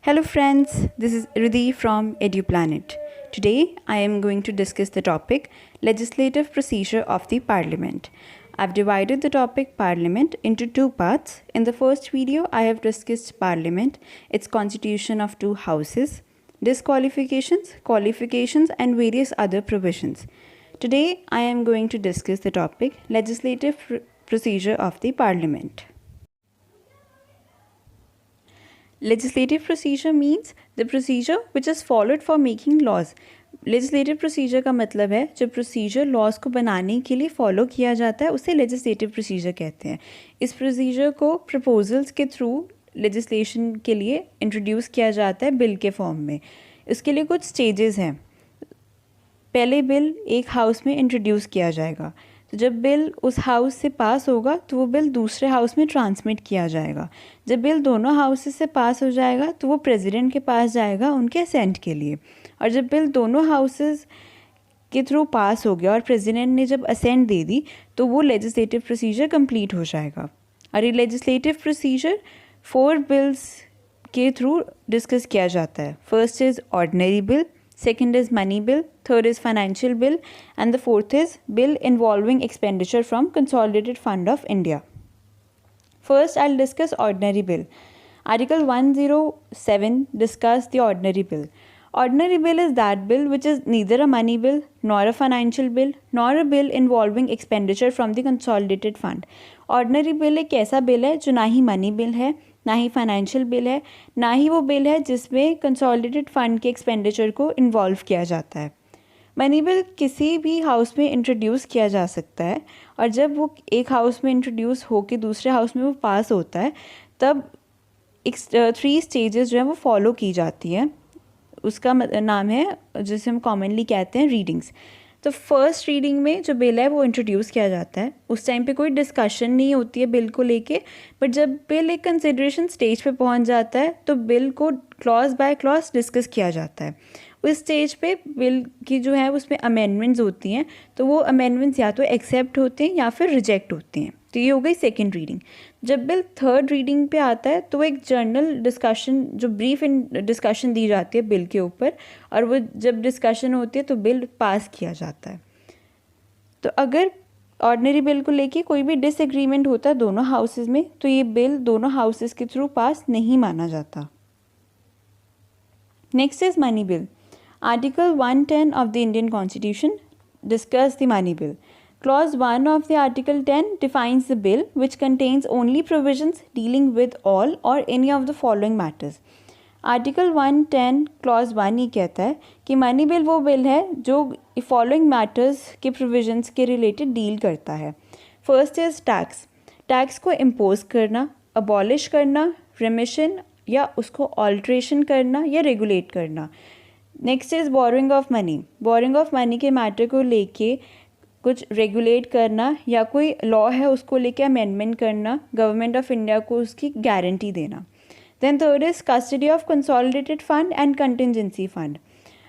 Hello friends, this is Riddhi from EduPlanet. Today I am going to discuss the topic Legislative Procedure of the Parliament. I've divided the topic Parliament into two parts. In the first video I have discussed Parliament, its constitution of two houses, disqualifications, qualifications and various other provisions. Today I am going to discuss the topic Legislative Procedure of the Parliament. Legislative procedure means the procedure which is followed for making laws. Legislative procedure का मतलब है जो procedure laws को बनाने के लिए follow किया जाता है उसे लेजिस्लेटिव प्रोसीजर कहते हैं. इस प्रोसीजर को प्रपोजल्स के थ्रू लेजिस्लेशन के लिए इंट्रोड्यूस किया जाता है बिल के फॉर्म में. इसके लिए कुछ स्टेजेस हैं. पहले बिल एक हाउस में इंट्रोड्यूस किया जाएगा, तो जब बिल उस हाउस से पास होगा तो वो बिल दूसरे हाउस में ट्रांसमिट किया जाएगा. जब बिल दोनों हाउसेस से पास हो जाएगा तो वो प्रेसिडेंट के पास जाएगा उनके असेंट के लिए. और जब बिल दोनों हाउसेस के थ्रू पास हो गया और प्रेसिडेंट ने जब असेंट दे दी तो वो लेजिस्लेटिव प्रोसीजर कंप्लीट हो जाएगा. और ये लेजिस्लेटिव प्रोसीजर 4 बिल्स के थ्रू डिस्कस किया जाता है. First is ordinary bill, second is money bill, third is financial bill, and the fourth is bill involving expenditure from Consolidated Fund of India. First, I'll discuss ordinary bill. Article 107 discuss the ordinary bill. Ordinary bill is that bill which is neither a money bill, nor a financial bill, nor a bill involving expenditure from the Consolidated Fund. Ordinary bill एक ऐसा bill है जो ना ही money bill है, ना ही financial bill है, ना ही वो बिल है जिसमें कंसोलिडेटेड फंड के एक्सपेंडिचर को इन्वॉल्व किया जाता है. मनी बिल किसी भी हाउस में इंट्रोड्यूस किया जा सकता है और जब वो एक हाउस में इंट्रोड्यूस होकर दूसरे हाउस में वो पास होता है तब 3 स्टेजेस जो है वो फॉलो की जाती है. उसका नाम है जिसे हम कॉमनली कहते हैं रीडिंग्स. तो फर्स्ट रीडिंग में जो बिल है वो इंट्रोड्यूस किया जाता है. उस टाइम पे कोई डिस्कशन नहीं होती है बिल को लेके, बट जब बिल एक कंसिडरेशन स्टेज पे पहुंच जाता है तो बिल को क्लॉज बाय क्लॉज डिस्कस किया जाता है. उस स्टेज पे बिल की जो है उसमें अमेंडमेंट्स होती हैं, तो वो अमेंडमेंट्स या तो एक्सेप्ट होते हैं या फिर रिजेक्ट होते हैं. तो ये हो गई सेकेंड रीडिंग. जब बिल थर्ड रीडिंग पे आता है तो एक जर्नल डिस्कशन जो ब्रीफ डिस्कशन दी जाती है बिल के ऊपर, और वो जब डिस्कशन होती है तो बिल पास किया जाता है. तो अगर ऑर्डिनरी बिल को लेके कोई भी डिसएग्रीमेंट होता है दोनों हाउसेस में तो ये बिल दोनों हाउसेस के थ्रू पास नहीं माना जाता. Next is money bill. Article 110 of the Indian Constitution discuss the money bill. Clause 1 of the Article 10 defines the bill which contains only provisions dealing with all or any of the following matters. Article 110 Clause 1 ही कहता है कि money bill वो bill है जो following matters के provisions के related deal करता है. First is tax. टैक्स को इम्पोज करना, अबॉलिश करना, रिमिशन या उसको ऑल्ट्रेशन करना या रेगुलेट करना. Next is borrowing of money. Borrowing of money के मैटर को लेके कुछ रेगुलेट करना या कोई लॉ है उसको लेके अमेंडमेंट करना, गवर्नमेंट ऑफ इंडिया को उसकी गारंटी देना. Then third is custody of consolidated fund and contingency fund.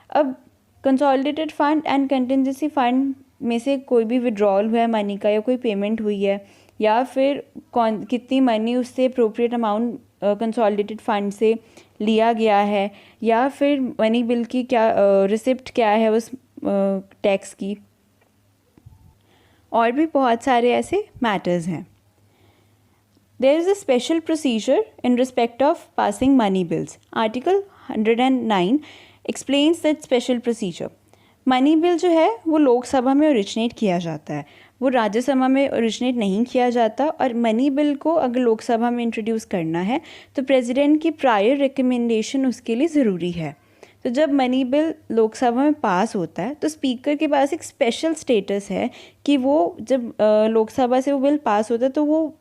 अब consolidated fund and contingency fund में से कोई भी विड्रॉल हुआ है मनी का या कोई पेमेंट हुई है या फिर कितनी मनी उससे अप्रोप्रिएट अमाउंट कंसोलिडेटेड फंड से लिया गया है या फिर मनी बिल की क्या रिसिप्ट क्या है उस टैक्स की, और भी बहुत सारे ऐसे मैटर्स हैं. There is a special procedure in respect of passing money bills. Article 109 explains that special procedure. Money bill जो है वो लोकसभा में ओरिजिनेट किया जाता है, वो राज्यसभा में ओरिजिनेट नहीं किया जाता. और मनी बिल को अगर लोकसभा में इंट्रोड्यूस करना है तो प्रेसिडेंट की प्रायर रिकमेंडेशन उसके लिए ज़रूरी है. तो जब मनी बिल लोकसभा में पास होता है तो स्पीकर के पास एक स्पेशल स्टेटस है कि वो जब लोकसभा से वो बिल पास होता है तो वो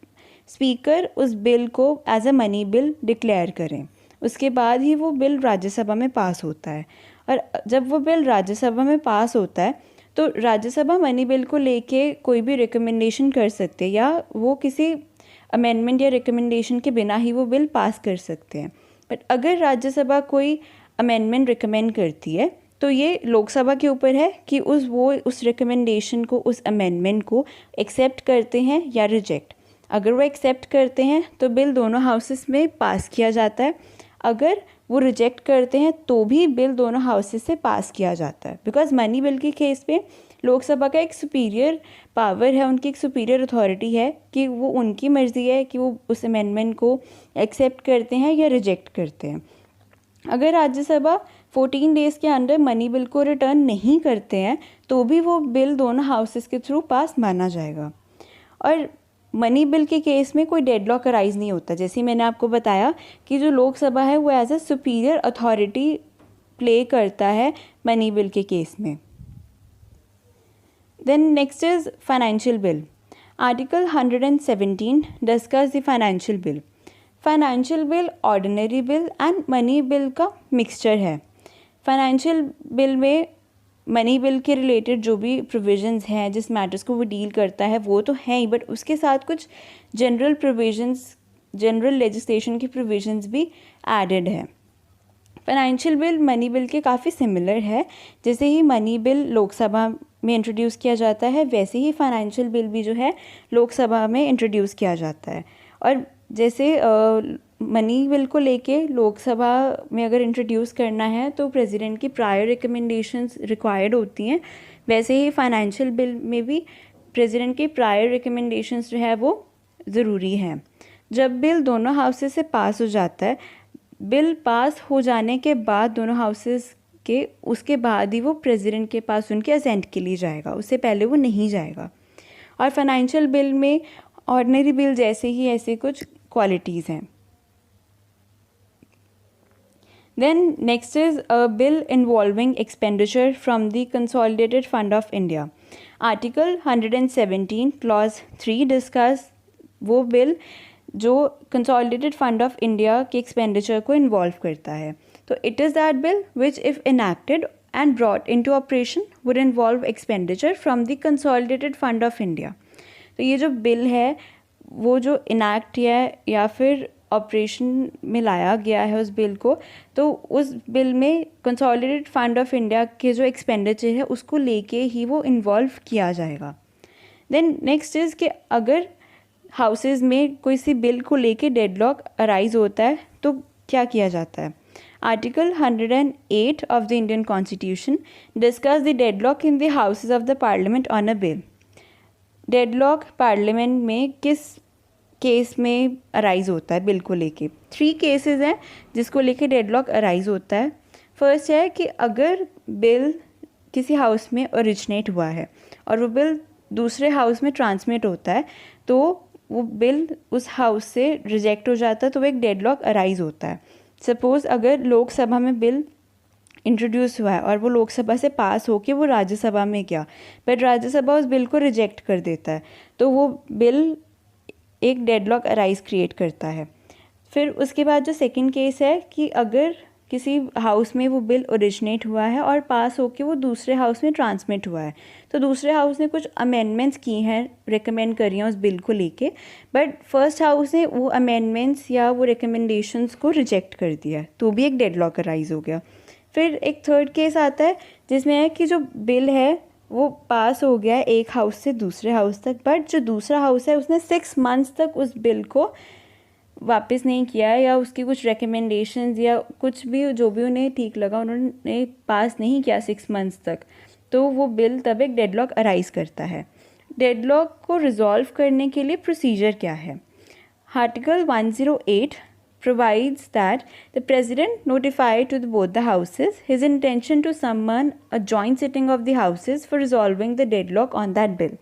स्पीकर उस बिल को as a money bill declare करें. उसके बाद ही वो बिल राज्यसभा में पास होता है. और जब वो बिल राज्यसभा में पास होता है तो राज्यसभा मनी बिल को लेके कोई भी रिकमेंडेशन कर सकते हैं या वो किसी अमेंडमेंट या रिकमेंडेशन के बिना ही वो बिल पास कर सकते हैं. बट अगर राज्यसभा कोई अमेंडमेंट रिकमेंड करती है तो ये लोकसभा के ऊपर है कि उस रिकमेंडेशन को, उस अमेंडमेंट को एक्सेप्ट करते हैं या रिजेक्ट. अगर वो एक्सेप्ट करते हैं तो बिल दोनों हाउसेस में पास किया जाता है. अगर वो रिजेक्ट करते हैं तो भी बिल दोनों हाउसेस से पास किया जाता है, बिकॉज मनी बिल के केस पे लोकसभा का एक सुपीरियर पावर है, उनकी एक सुपीरियर अथॉरिटी है कि वो उनकी मर्ज़ी है कि वो उस अमेंडमेंट को एक्सेप्ट करते हैं या रिजेक्ट करते हैं। अगर राज्यसभा 14 डेज़ के अंदर मनी बिल को रिटर्न नहीं करते हैं तो भी वो बिल दोनों हाउसेस के थ्रू पास माना जाएगा। और मनी बिल के केस में कोई डेडलॉक अराइज नहीं होता, जैसे मैंने आपको बताया कि जो लोकसभा है वो as a superior authority play करता है मनी बिल के केस में। Then next is financial bill. Article 117 discuss the financial bill. Financial bill ordinary bill and money bill का मिक्सचर है। फाइनेंशियल बिल में मनी बिल के रिलेटेड जो भी प्रोविजंस हैं, जिस मैटर्स को वो डील करता है वो तो हैं ही, बट उसके साथ कुछ जनरल प्रोविजंस, जनरल लेजिस्लेशन की प्रोविजंस भी एडेड है। फाइनेंशियल बिल मनी बिल के काफ़ी सिमिलर है। जैसे ही मनी बिल लोकसभा में इंट्रोड्यूस किया जाता है वैसे ही फाइनेंशियल बिल भी जो है लोकसभा में इंट्रोड्यूस किया जाता है। और जैसे मनी बिल को लेके लोकसभा में अगर इंट्रोड्यूस करना है तो प्रेसिडेंट की प्रायर रिकमेंडेशंस रिक्वायर्ड होती हैं, वैसे ही फाइनेंशियल बिल में भी प्रेसिडेंट की प्रायर रिकमेंडेशंस जो है वो ज़रूरी हैं। जब बिल दोनों हाउसेस से पास हो जाता है, बिल पास हो जाने के बाद दोनों हाउसेस के, उसके बाद ही वो प्रेसिडेंट के पास उनके असेंट के लिए जाएगा, उससे पहले वो नहीं जाएगा। और फाइनेंशियल बिल में ऑर्डिनरी बिल जैसे ही ऐसे कुछ क्वालिटीज़ हैं। Then next is a bill involving expenditure from the Consolidated Fund of India. Article 117 clause 3 discuss वो बिल जो Consolidated Fund of India के expenditure को involve करता है। तो it is that bill which if enacted and brought into operation would involve expenditure from the Consolidated Fund of India. तो ये जो बिल है वो जो इनैक्ट या फिर ऑपरेशन में लाया गया है उस बिल को, तो उस बिल में कंसोलिडेटेड फंड ऑफ इंडिया के जो एक्सपेंडिचर है उसको लेके ही वो इन्वॉल्व किया जाएगा। देन नेक्स्ट इज़ कि अगर हाउसेस में कोई सी बिल को लेके डेडलॉक अराइज होता है तो क्या किया जाता है। Article 108 of the Indian constitution discuss the deadlock in the houses of the parliament on a bill. Deadlock parliament में किस केस में अराइज होता है बिल को लेके। 3 केसेस हैं जिसको लेके डेडलॉक अराइज होता है। फर्स्ट है कि अगर बिल किसी हाउस में ओरिजिनेट हुआ है और वो बिल दूसरे हाउस में ट्रांसमिट होता है तो वो बिल उस हाउस से रिजेक्ट हो जाता है, तो वो एक डेडलॉक अराइज होता है। सपोज़ अगर लोकसभा में बिल इंट्रोड्यूस हुआ है और वो लोकसभा से पास होके वो राज्यसभा में गया, बट राज्यसभा उस बिल को रिजेक्ट कर देता है, तो वो बिल एक डेडलॉक अराइज क्रिएट करता है। फिर उसके बाद जो सेकंड केस है कि अगर किसी हाउस में वो बिल ओरिजिनेट हुआ है और पास होके वो दूसरे हाउस में ट्रांसमिट हुआ है, तो दूसरे हाउस ने कुछ अमेंडमेंट्स की हैं, रिकमेंड करी हैं उस बिल को लेके, बट फर्स्ट हाउस ने वो अमेंडमेंट्स या वो रिकमेंडेशंस को रिजेक्ट कर दिया, तो भी एक डेडलॉक अराइज हो गया। फिर एक थर्ड केस आता है जिसमें है कि जो बिल है वो पास हो गया है एक हाउस से दूसरे हाउस तक, बट जो दूसरा हाउस है उसने 6 मंथ्स तक उस बिल को वापस नहीं किया है या उसकी कुछ रिकमेंडेशंस या कुछ भी जो भी उन्हें ठीक लगा उन्होंने पास नहीं किया 6 मंथ्स तक, तो वो बिल तब एक डेडलॉक अराइज करता है। डेडलॉक को रिजॉल्व करने के लिए प्रोसीजर क्या है। Article 108 provides that the president notify to both the houses his intention to summon a joint sitting of the houses for resolving the deadlock on that bill.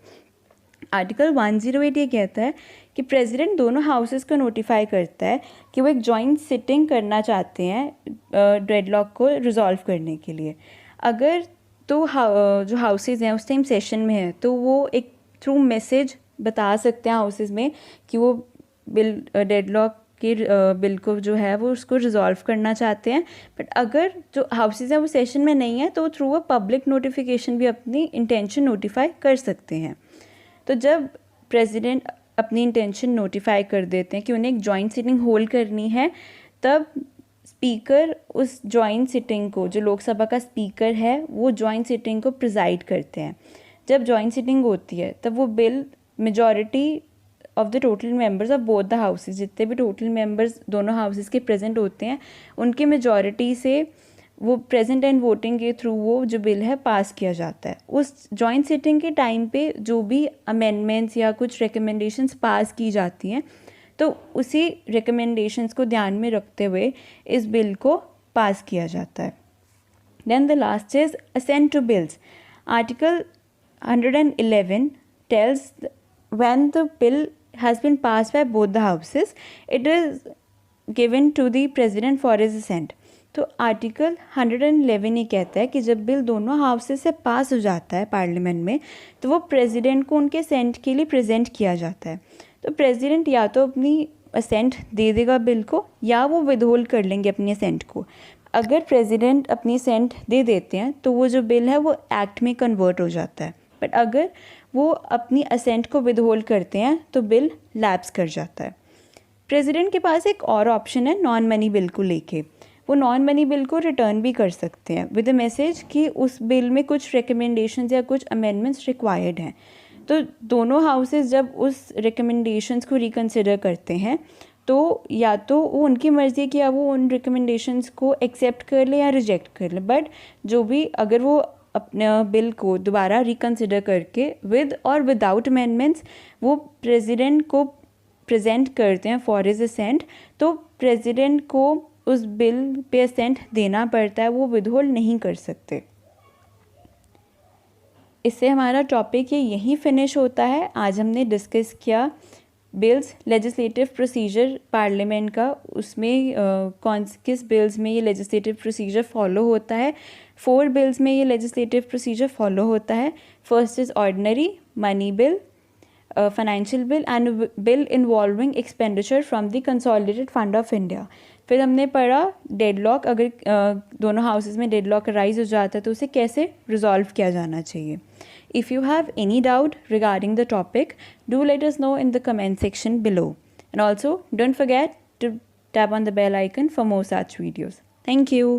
Article 108 ये कहता है कि प्रेसिडेंट दोनों हाउसेस को notify करता है कि वो एक जॉइंट सिटिंग करना चाहते हैं डेडलॉक को रिजॉल्व करने के लिए। अगर तो जो हाउसेस हैं उस टाइम सेशन में है तो वो एक थ्रू मैसेज बता सकते हैं हाउसेस में कि वो बिल डेडलॉक कि बिल को जो है वो उसको रिजॉल्व करना चाहते हैं, बट अगर जो हाउसेज हैं वो सेशन में नहीं है तो थ्रू अ पब्लिक नोटिफिकेशन भी अपनी इंटेंशन नोटिफाई कर सकते हैं। तो जब प्रेसिडेंट अपनी इंटेंशन नोटिफाई कर देते हैं कि उन्हें एक जॉइंट सिटिंग होल्ड करनी है, तब स्पीकर उस जॉइंट सिटिंग को, जो लोकसभा का स्पीकर है वो जॉइंट सिटिंग को प्रिजाइड करते हैं। जब जॉइंट सिटिंग होती है तब वो bill majority of the total members of both the houses, जितने भी टोटल मेंबर्स दोनों हाउसेस के प्रेजेंट होते हैं उनके मेजॉरिटी से वो प्रेजेंट एंड वोटिंग के थ्रू वो जो बिल है पास किया जाता है। उस जॉइंट सिटिंग के टाइम पे जो भी अमेंडमेंट्स या कुछ रिकमेंडेशंस पास की जाती हैं तो उसी रिकमेंडेशंस को ध्यान में रखते हुए इस बिल को पास किया जाता है। Then the last is assent to bills. Article 111 tells when the bill has been passed by both the houses, it is given to the president for his assent. तो आर्टिकल 111 ये कहता है कि जब बिल दोनों हाउसेस से पास हो जाता है पार्लियामेंट में तो वो प्रेसिडेंट को उनके असेंट के लिए प्रेजेंट किया जाता है। तो प्रेसिडेंट या तो अपनी असेंट दे देगा बिल को या वो विदहोल्ड कर लेंगे अपनी असेंट को। अगर प्रेसिडेंट अपनी असेंट दे देते हैं तो वो जो बिल है वो एक्ट में कन्वर्ट हो जाता है, बट अगर वो अपनी असेंट को विदहोल्ड करते हैं तो बिल लैप्स कर जाता है। प्रेसिडेंट के पास एक और ऑप्शन है नॉन मनी बिल को लेके, वो नॉन मनी बिल को रिटर्न भी कर सकते हैं विद अ मैसेज कि उस बिल में कुछ रिकमेंडेशंस या कुछ अमेंडमेंट्स रिक्वायर्ड हैं। तो दोनों हाउसेस जब उस रिकमेंडेशंस को रिकन्सिडर करते हैं तो या तो वो उनकी मर्ज़ी कि या वो उन रिकमेंडेशंस को एक्सेप्ट कर ले या रिजेक्ट कर ले, बट जो भी अगर वो अपने बिल को दोबारा रिकन्सिडर करके विद और विदाउट अमेंडमेंट्स वो प्रेसिडेंट को प्रेजेंट करते हैं फॉर हिज असेंट, तो प्रेसिडेंट को उस बिल पे असेंट देना पड़ता है, वो विदहोल्ड नहीं कर सकते। इससे हमारा टॉपिक ये यहीं फिनिश होता है। आज हमने डिस्कस किया बिल्स लेजिस्लेटिव प्रोसीजर पार्लियामेंट का, उसमें किस बिल्स में ये लेजिस्लेटिव प्रोसीजर फॉलो होता है। 4 बिल्स में ये लेजिस्लेटिव प्रोसीजर फॉलो होता है। First is ordinary, money bill, financial bill and bill involving expenditure from the consolidated fund of India. फिर हमने पढ़ा डेडलॉक, अगर दोनों हाउसेस में डेडलॉक राइज हो जाता है तो उसे कैसे रिजॉल्व किया जाना चाहिए। If you have any doubt regarding the topic, do let us know in the comment section below. And also, don't forget to tap on the bell icon for more such videos. Thank you.